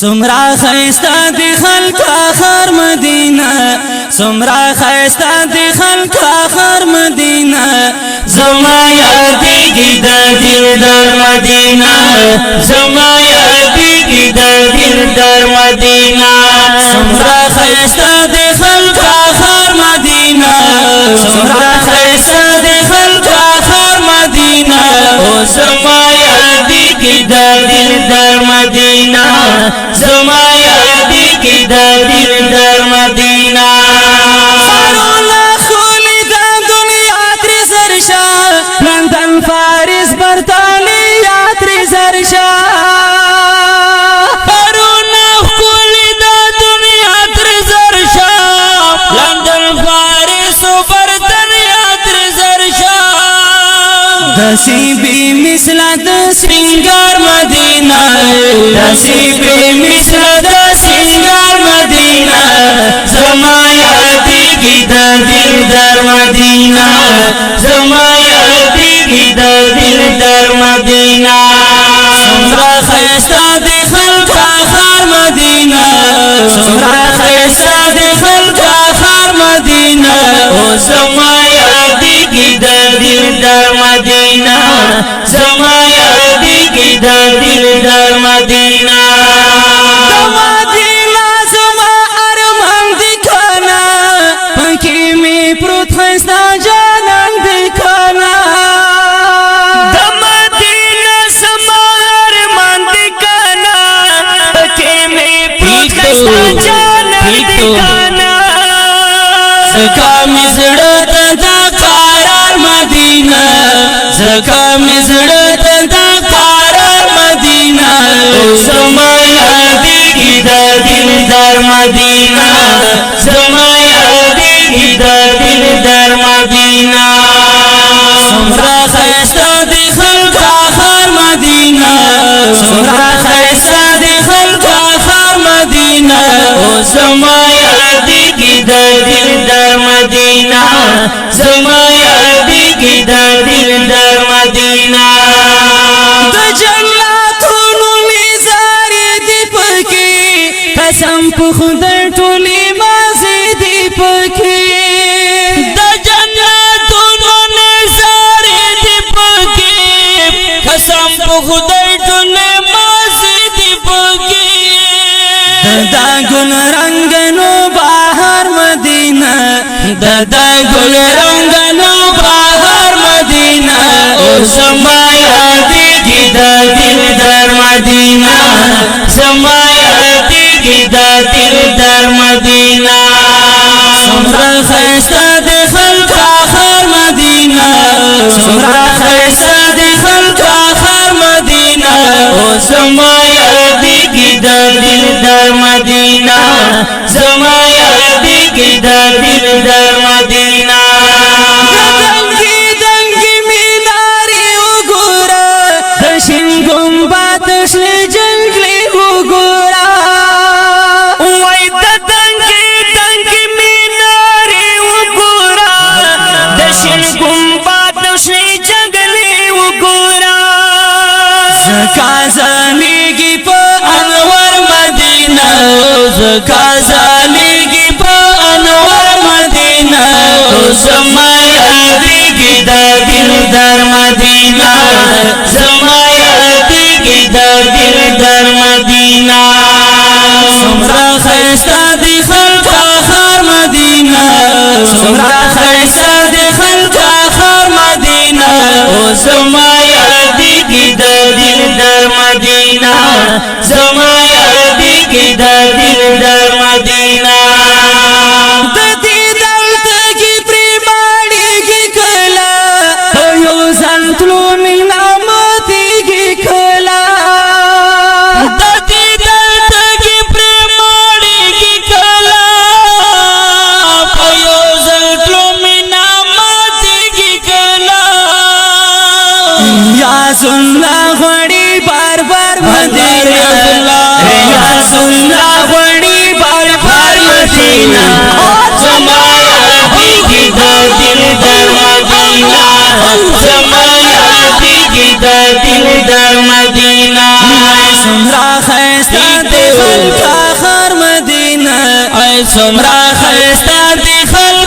سمرا خیستا دی خلق آخر مدینہ سمرا خیستا دی خلق آخر مدینہ زما یادیگی دا دل در مدینہ زما یادیگی دا دل در مدینہ سمرا خیستا دی خلق آخر مدینہ سمرا خیستا دی خلق آخر مدینہ زما یادیگی دا دل در مدینہ زما یادیگی دا دل در مدینہ لندن پاریس برطانیہ تریزرشا پرونا خولی دا دنیا تریزرشا لندن پاریس برطانیہ تریزرشا دسی بی مثلا د سنگار مدینہ دسی بی مثلا دا سنگار مدینہ زما یادیگی دا دل در مدینہ زما یادیگی دا دل در مدینہ سمرا خیستا دی خلق آخر مدینہ سمرا خیستا دی خلق آخر مدینہ زما یادیگی دا دل در مدینہ زما یادیگی دا دل در مدینہ زکا مزڑت دا قرار مدینہ زکا مزڑت دا قرار مدینہ زما یادیگی دا دل در مدینہ زما یادیگی دا دل در مدینہ سمرا خیستا دی خلق آخر مدینہ سمرا خیستا دی خلق آخر مدینہ زما یادیگی دا دل در مدینہ زما یادیگی دا دل در مدینہ دا جناتونو میزاری دی پکی قسم پا خدر طولی مازی دی پکی دا جناتونو میزاری دی پکی قسم پا خدر طولی مازی دی پکی دا گل رنگنو باہر مدینہ دا گل رنگنو باہر مدینہ زما یادیگی دا دل در مدینہ زما یادیگی دا دل در مدینہ سمرا خیستا دی خلق آخر مدینہ سمرا خیستا دی خلق آخر مدینہ زما یادیگی دا دل در مدینہ زما یادیگی دا دل در مدینہ دنگی دنگی میناری اگورا دشن گمبات شلی جنگلی اگورا وای دا دنگی دنگی میناری اگورا دشن گمبات شلی جنگلی اگورا زکا زامیگی پا انور مدینہ زکا زامیگی پا انور مدینہ زما یادیگی دا دل در مدینہ زما یادیگی دا دل در مدینہ سمرا خیستا دی خلق آخر مدینہ سمرا خیستا دی خلق آخر مدینہ زما یادیگی دا دل در مدینہ زما یادیگی دا دل در مدینہ دتی دلتگی پریماڑی گی کلا یو زنتلو من آماتی گی کلا دتی دلتگی پریماڑی گی کلا پیو زلتلو من آماتی گی کلا یا سننا غڑی بار بار مدینہ یا سننا غڑی بار بار مدینہ زما یادیگی دا دل در مدینہ زما یادیگی دا دل در مدینہ سمرا خیستا دی خلق سمرا خستا دی خلق